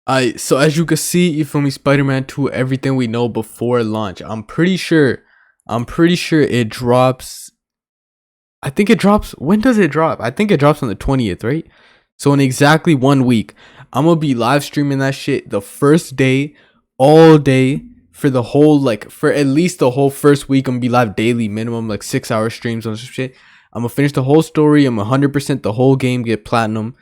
So as you can see, you feel me, Spider-Man 2, everything we know before launch. I'm pretty sure it drops. I think it drops. When does it drop? I think it drops on the 20th, right? So in exactly 1 week, I'm gonna be live streaming that shit the first day, all day for the whole for at least the whole first week. I'm gonna be live daily, minimum like 6 hour streams on some shit. I'm gonna finish the whole story. I'm 100% the whole game, get platinum,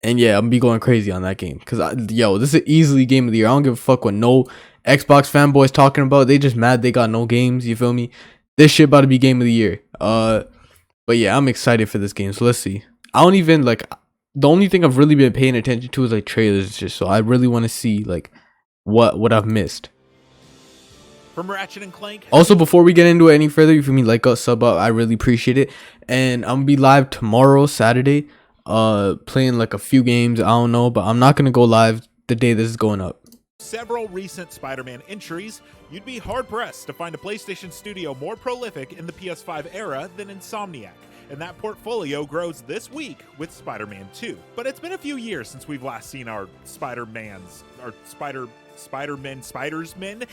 and yeah, I'm gonna be going crazy on that game. Cause this is an easily game of the year. I don't give a fuck what no Xbox fanboys talking about. They just mad they got no games. You feel me? This shit about to be game of the year. But yeah, I'm excited for this game. So let's see. I don't even the only thing I've really been paying attention to is trailers, just so I really want to see what I've missed. From Ratchet and Clank. Also, before we get into it any further, if you mean like us, sub up, I really appreciate it. And I'm gonna be live tomorrow, Saturday, playing a few games. I don't know, but I'm not gonna go live the day this is going up. Several recent Spider-Man entries, you'd be hard-pressed to find a PlayStation studio more prolific in the PS5 era than Insomniac, and that portfolio grows this week with Spider-Man 2. But it's been a few years since we've last seen our Spider-Men.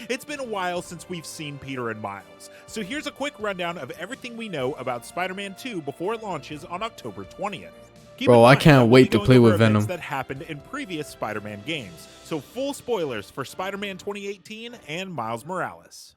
It's been a while since we've seen Peter and Miles. So here's a quick rundown of everything we know about Spider-Man 2 before it launches on October 20th. Bro, I can't wait to play with Venom. That happened in previous Spider-Man games. So full spoilers for Spider-Man 2018 and Miles Morales.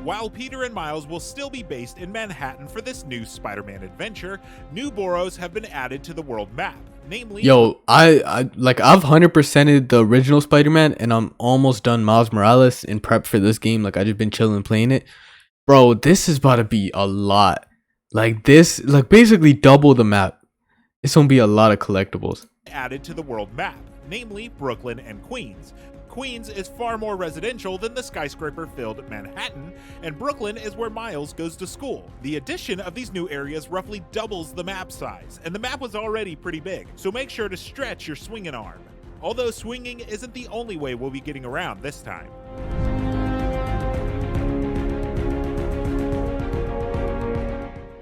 While Peter and Miles will still be based in Manhattan for this new Spider-Man adventure, new boroughs have been added to the world map. Namely, I've 100%ed the original Spider-Man, and I'm almost done Miles Morales in prep for this game. I just been chilling playing it. Bro, this is about to be a lot. Basically double the map. It's gonna be a lot of collectibles added to the world map, namely Brooklyn and Queens. Queens is far more residential than the skyscraper-filled Manhattan, and Brooklyn is where Miles goes to school. The addition of these new areas roughly doubles the map size, and the map was already pretty big, so make sure to stretch your swinging arm. Although swinging isn't the only way we'll be getting around this time.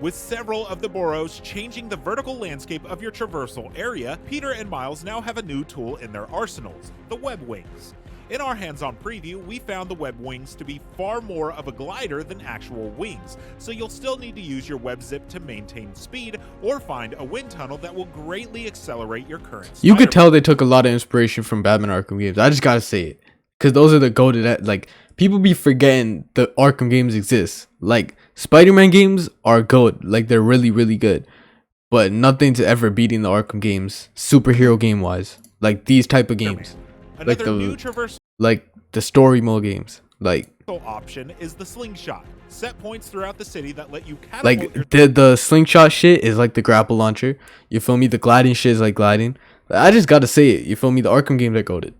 With several of the boroughs changing the vertical landscape of your traversal area, Peter and Miles now have a new tool in their arsenals, the web wings. In our hands-on preview, we found the web wings to be far more of a glider than actual wings, so you'll still need to use your web zip to maintain speed or find a wind tunnel that will greatly accelerate your current Spider-Man. You could tell they took a lot of inspiration from Batman Arkham games. I just gotta say it, because those are the goated. People be forgetting the Arkham games exist. Spider-Man games are good. They're really, really good. But nothing's ever beating the Arkham games, superhero game-wise. These type of games. Another new traversal the story mode games. Option is the slingshot. Set points throughout the city that let you catapult the slingshot shit is the grapple launcher. You feel me? The gliding shit is gliding. I just gotta say it. You feel me? The Arkham games are goated.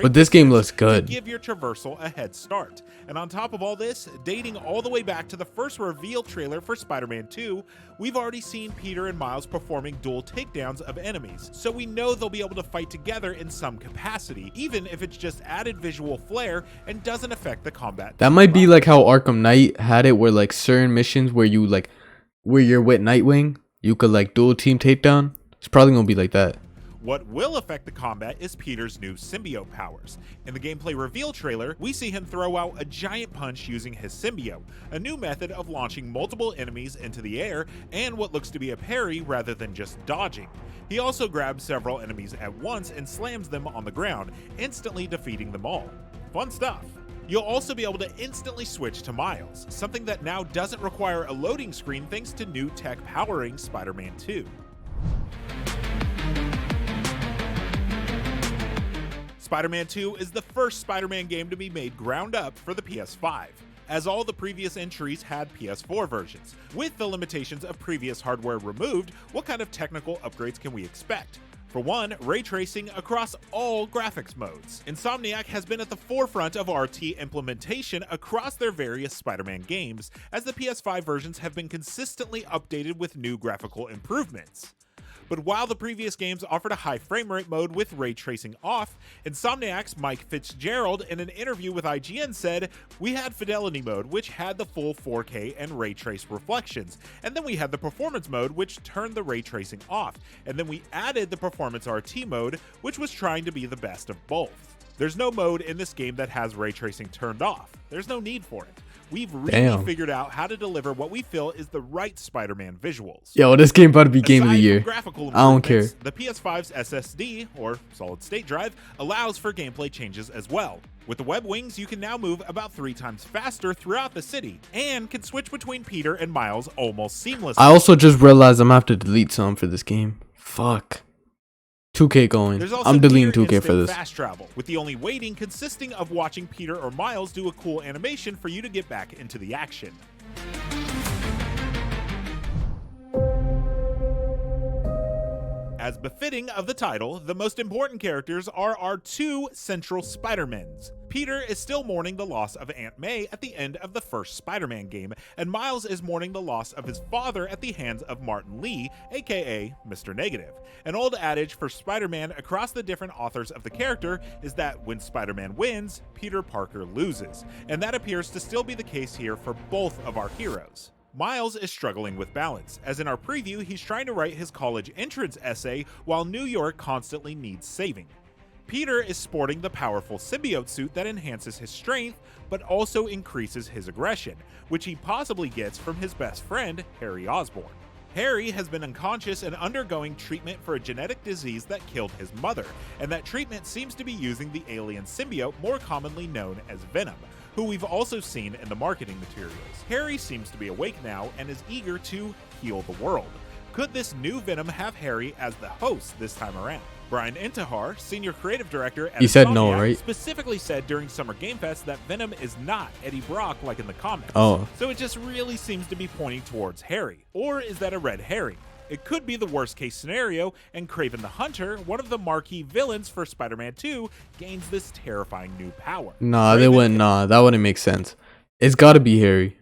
But this game looks good. Give your traversal a head start. And on top of all this, dating all the way back to the first reveal trailer for Spider-Man 2, we've already seen Peter and Miles performing dual takedowns of enemies, so we know they'll be able to fight together in some capacity, even if it's just added visual flair and doesn't affect the combat. That might be how Arkham Knight had it, where certain missions where you where you're with Nightwing, you could dual team takedown. It's probably gonna be like that. What will affect the combat is Peter's new symbiote powers. In the gameplay reveal trailer, we see him throw out a giant punch using his symbiote, a new method of launching multiple enemies into the air and what looks to be a parry rather than just dodging. He also grabs several enemies at once and slams them on the ground, instantly defeating them all. Fun stuff. You'll also be able to instantly switch to Miles, something that now doesn't require a loading screen thanks to new tech powering Spider-Man 2. Spider-Man 2 is the first Spider-Man game to be made ground up for the PS5, as all the previous entries had PS4 versions. With the limitations of previous hardware removed, what kind of technical upgrades can we expect? For one, ray tracing across all graphics modes. Insomniac has been at the forefront of RT implementation across their various Spider-Man games, as the PS5 versions have been consistently updated with new graphical improvements. But while the previous games offered a high frame rate mode with ray tracing off, Insomniac's Mike Fitzgerald in an interview with IGN said, "We had fidelity mode, which had the full 4K and ray trace reflections, and then we had the performance mode, which turned the ray tracing off, and then we added the performance RT mode, which was trying to be the best of both. There's no mode in this game that has ray tracing turned off. There's no need for it. We've really figured out how to deliver what we feel is the right Spider-Man visuals." Yo, this game about to be game of the year. I don't care. The PS5's SSD, or solid state drive, allows for gameplay changes as well. With the web wings, you can now move about 3 times faster throughout the city, and can switch between Peter and Miles almost seamlessly. I also just realized I'm gonna have to delete some for this game. Fuck. 2K going. I'm deleting 2K for this. Fast travel, with the only waiting consisting of watching Peter or Miles do a cool animation for you to get back into the action. As befitting of the title, the most important characters are our 2 central Spider-Mens. Peter is still mourning the loss of Aunt May at the end of the first Spider-Man game, and Miles is mourning the loss of his father at the hands of Martin Lee, aka Mr. Negative. An old adage for Spider-Man across the different authors of the character is that when Spider-Man wins, Peter Parker loses, and that appears to still be the case here for both of our heroes. Miles is struggling with balance, as in our preview he's trying to write his college entrance essay while New York constantly needs saving. Peter is sporting the powerful symbiote suit that enhances his strength, but also increases his aggression, which he possibly gets from his best friend, Harry Osborn. Harry has been unconscious and undergoing treatment for a genetic disease that killed his mother, and that treatment seems to be using the alien symbiote more commonly known as Venom, who we've also seen in the marketing materials. Harry seems to be awake now and is eager to heal the world. Could this new Venom have Harry as the host this time around? Brian Intihar, senior creative director at no, right? specifically said during Summer Game Fest that Venom is not Eddie Brock like in the comics. Oh. So it just really seems to be pointing towards Harry. Or is that a red herring? It could be the worst case scenario, and Kraven the Hunter, one of the marquee villains for Spider-Man 2, gains this terrifying new power. Nah, that wouldn't make sense. It's gotta be Harry.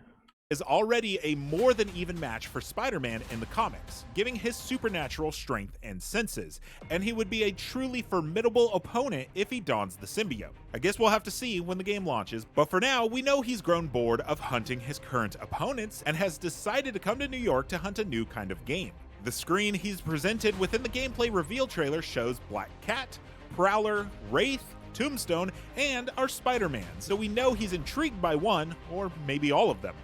Is already a more than even match for Spider-Man in the comics, giving his supernatural strength and senses, and he would be a truly formidable opponent if he dons the symbiote. I guess we'll have to see when the game launches, but for now, we know he's grown bored of hunting his current opponents and has decided to come to New York to hunt a new kind of game. The screen he's presented within the gameplay reveal trailer shows Black Cat, Prowler, Wraith, Tombstone, and our Spider-Man, so we know he's intrigued by one, or maybe all of them.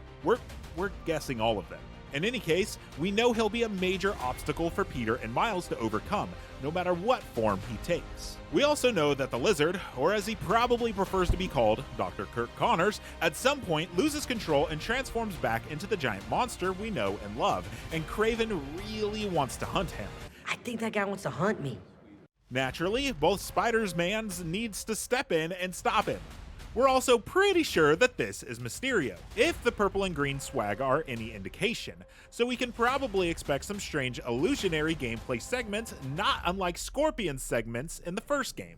We're guessing all of them. In any case, we know he'll be a major obstacle for Peter and Miles to overcome, no matter what form he takes. We also know that the Lizard, or as he probably prefers to be called, Dr. Kirk Connors, at some point loses control and transforms back into the giant monster we know and love, and Kraven really wants to hunt him. I think that guy wants to hunt me. Naturally, both Spider-Mans needs to step in and stop him. We're also pretty sure that this is Mysterio, if the purple and green swag are any indication, so we can probably expect some strange illusionary gameplay segments, not unlike Scorpion's segments in the first game.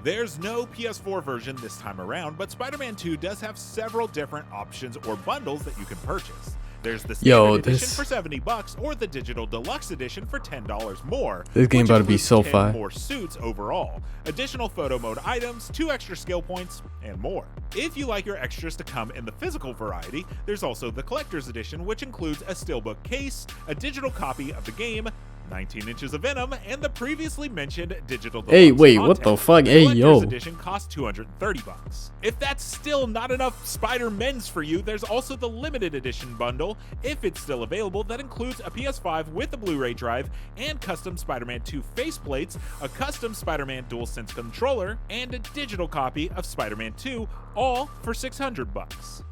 There's no PS4 version this time around, but Spider-Man 2 does have several different options or bundles that you can purchase. There's the standard edition for $70 or the digital deluxe edition for $10 more. This game about to be so fire. More suits overall, additional photo mode items, 2 extra skill points, and more. If you like your extras to come in the physical variety, there's also the collector's edition, which includes a steelbook case, a digital copy of the game, 19 inches of Venom, and the previously mentioned digital deluxe Hey, wait, content. what the fuck? The Hey, collector's yo. edition costs $230. If that's still not enough Spider-Mens for you, there's also the limited edition bundle, if it's still available, that includes a PS5 with a Blu-ray drive and custom Spider-Man 2 faceplates, a custom Spider-Man DualSense controller, and a digital copy of Spider-Man 2, all for $600.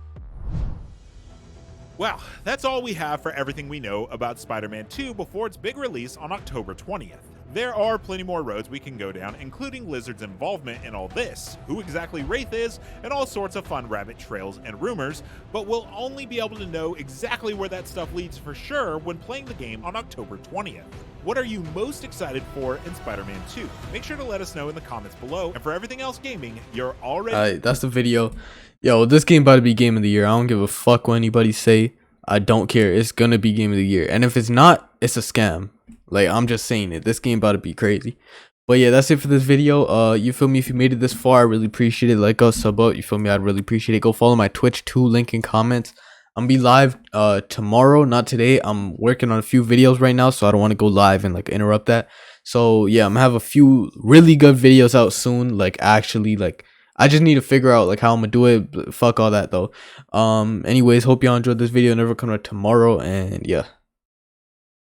Well, that's all we have for everything we know about Spider-Man 2 before its big release on October 20th. There are plenty more roads we can go down, including Lizard's involvement in all this, who exactly Wraith is, and all sorts of fun rabbit trails and rumors, but we'll only be able to know exactly where that stuff leads for sure when playing the game on October 20th. What are you most excited for in Spider-Man 2? Make sure to let us know in the comments below, and for everything else gaming, you're already... Alright, that's the video. Yo, this game about to be game of the year. I don't give a fuck what anybody say. I don't care. It's gonna be game of the year. And if it's not, it's a scam. Like, I'm just saying it. This game about to be crazy. But yeah, that's it for this video. You feel me? If you made it this far, I really appreciate it. Like us, sub out. You feel me? I'd really appreciate it. Go follow my Twitch too. Link in comments. I'm gonna be live tomorrow, not today. I'm working on a few videos right now, so I don't want to go live and like interrupt that. So yeah, I'm gonna have a few really good videos out soon. Like, actually, like, I just need to figure out like how I'm gonna do it. Fuck all that though. Anyways, hope y'all enjoyed this video. Never come out tomorrow, and yeah.